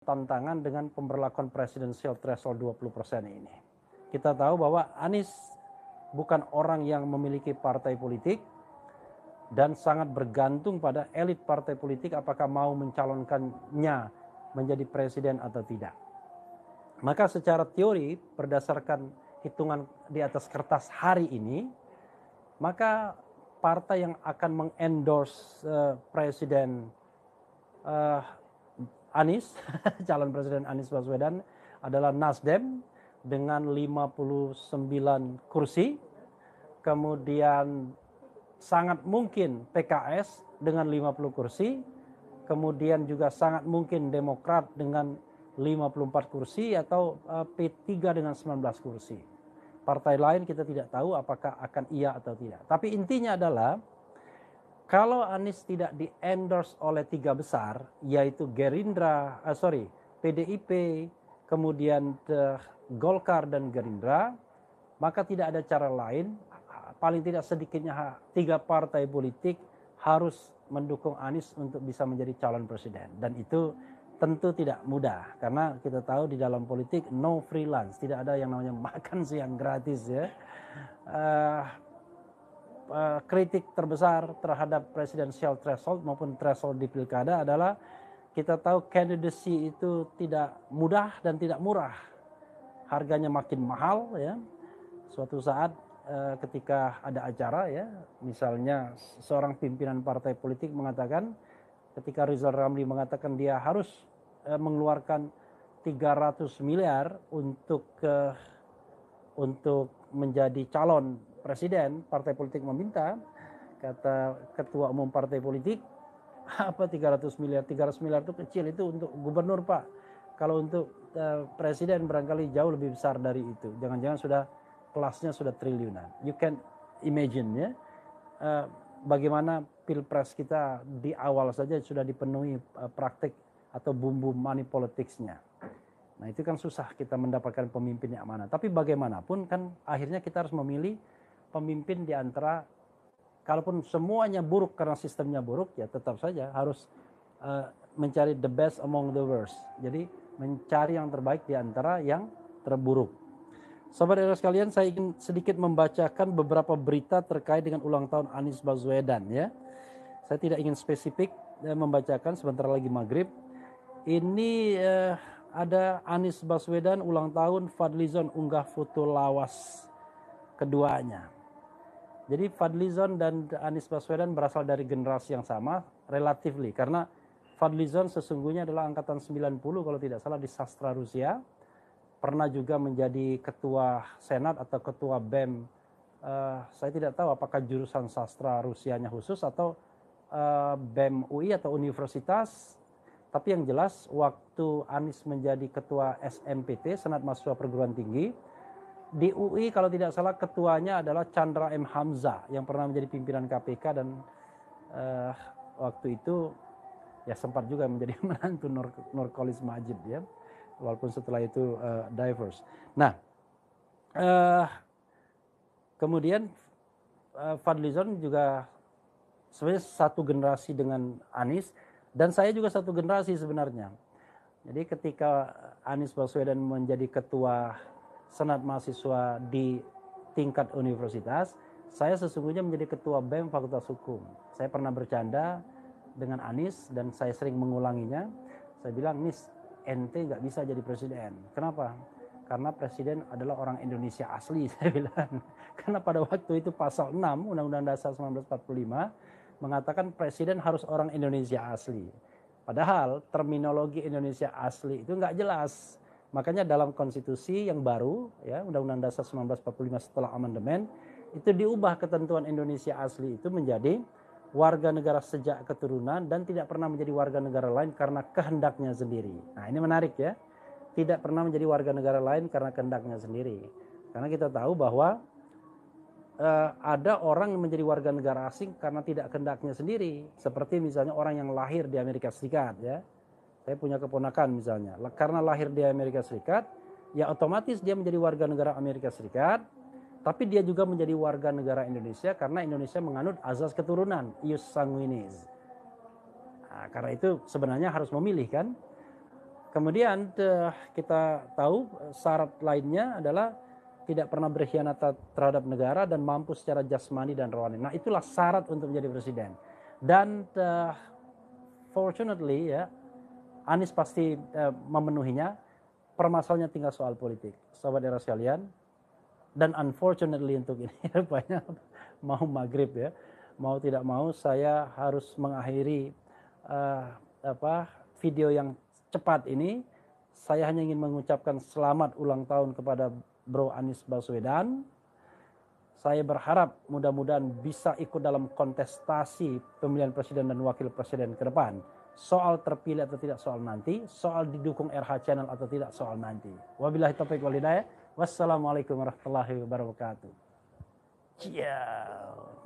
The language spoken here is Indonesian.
tantangan dengan pemberlakuan presidensial threshold 20% ini. Kita tahu bahwa Anies bukan orang yang memiliki partai politik dan sangat bergantung pada elit partai politik apakah mau mencalonkannya menjadi presiden atau tidak. Maka secara teori berdasarkan hitungan di atas kertas hari ini, maka partai yang akan mengendorse Presiden Anies, calon Presiden Anies Baswedan adalah Nasdem dengan 59 kursi, kemudian sangat mungkin PKS dengan 50 kursi, kemudian juga sangat mungkin Demokrat dengan 54 kursi atau P3 dengan 19 kursi. Partai lain kita tidak tahu apakah akan iya atau tidak. Tapi intinya adalah kalau Anies tidak di-endorse oleh 3 besar, yaitu PDIP, kemudian Golkar dan Gerindra, maka tidak ada cara lain, paling tidak sedikitnya 3 partai politik harus mendukung Anies untuk bisa menjadi calon presiden. Dan itu tentu tidak mudah, karena kita tahu di dalam politik no free lunch, tidak ada yang namanya makan siang gratis ya. Kritik terbesar terhadap presidensial threshold maupun threshold di pilkada adalah kita tahu candidacy itu tidak mudah dan tidak murah. Harganya makin mahal ya. Suatu saat ketika ada acara ya, misalnya seorang pimpinan partai politik mengatakan, ketika Rizal Ramli mengatakan dia harus mengeluarkan 300 miliar untuk menjadi calon presiden, partai politik meminta, kata ketua umum partai politik, apa 300 miliar? 300 miliar itu kecil, itu untuk gubernur Pak. Kalau untuk presiden barangkali jauh lebih besar dari itu. Jangan-jangan sudah kelasnya sudah triliunan. You can imagine ya, bagaimana pilpres kita di awal saja sudah dipenuhi praktik atau bumbu money politicsnya. Nah itu kan susah kita mendapatkan pemimpin yang mana. Tapi bagaimanapun kan akhirnya kita harus memilih pemimpin di antara, kalaupun semuanya buruk karena sistemnya buruk, ya tetap saja harus mencari the best among the worst. Jadi mencari yang terbaik di antara yang terburuk. Sobat Era sekalian, saya ingin sedikit membacakan beberapa berita terkait dengan ulang tahun Anies Baswedan ya. Saya tidak ingin spesifik membacakan, sebentar lagi maghrib. Ini ada Anies Baswedan ulang tahun, Fadlizon unggah foto lawas keduanya. Jadi Fadlizon dan Anies Baswedan berasal dari generasi yang sama, relatively. Karena Fadlizon sesungguhnya adalah angkatan 90 kalau tidak salah di sastra Rusia. Pernah juga menjadi ketua Senat atau ketua BEM. Saya tidak tahu apakah jurusan sastra Rusianya khusus atau BEM UI atau universitas. Tapi yang jelas waktu Anies menjadi ketua SMPT, Senat Mahasiswa Perguruan Tinggi, di UI kalau tidak salah ketuanya adalah Chandra M. Hamzah yang pernah menjadi pimpinan KPK dan waktu itu ya sempat juga menjadi menantu Nurkolis Majid ya. Walaupun setelah itu diverse. Nah, kemudian Fadlizon juga sebenarnya satu generasi dengan Anies, dan saya juga satu generasi sebenarnya. Jadi ketika Anies Baswedan menjadi ketua Senat Mahasiswa di tingkat universitas, saya sesungguhnya menjadi ketua BEM Fakultas Hukum. Saya pernah bercanda dengan Anies dan saya sering mengulanginya. Saya bilang, Anies, ente nggak bisa jadi presiden. Kenapa? Karena presiden adalah orang Indonesia asli, saya bilang. Karena pada waktu itu pasal 6 Undang-Undang Dasar 1945 mengatakan presiden harus orang Indonesia asli. Padahal terminologi Indonesia asli itu nggak jelas. Makanya dalam konstitusi yang baru, ya Undang-Undang Dasar 1945 setelah amandemen, itu diubah ketentuan Indonesia asli itu menjadi warga negara sejak keturunan dan tidak pernah menjadi warga negara lain karena kehendaknya sendiri. Nah ini menarik ya, tidak pernah menjadi warga negara lain karena kehendaknya sendiri. Karena kita tahu bahwa ada orang yang menjadi warga negara asing karena tidak kehendaknya sendiri. Seperti misalnya orang yang lahir di Amerika Serikat ya. Saya punya keponakan misalnya, karena lahir di Amerika Serikat, ya otomatis dia menjadi warga negara Amerika Serikat. Tapi dia juga menjadi warga negara Indonesia karena Indonesia menganut azas keturunan, ius sanguinis. Nah, karena itu sebenarnya harus memilih kan. Kemudian kita tahu syarat lainnya adalah tidak pernah berkhianat terhadap negara dan mampu secara jasmani dan rohani. Nah, itulah syarat untuk menjadi presiden. Dan fortunately ya, Anies pasti memenuhinya. Permasalahannya tinggal soal politik, sobat era sekalian. Dan unfortunately untuk ini rupanya mau maghrib ya, mau tidak mau saya harus mengakhiri video yang cepat ini. Saya hanya ingin mengucapkan selamat ulang tahun kepada Bro Anies Baswedan. Saya berharap mudah-mudahan bisa ikut dalam kontestasi pemilihan presiden dan wakil presiden ke depan. Soal terpilih atau tidak soal nanti, soal didukung RH Channel atau tidak soal nanti. Wabillahi taufiq wal hidayah. Wassalamualaikum warahmatullahi wabarakatuh. Ciao.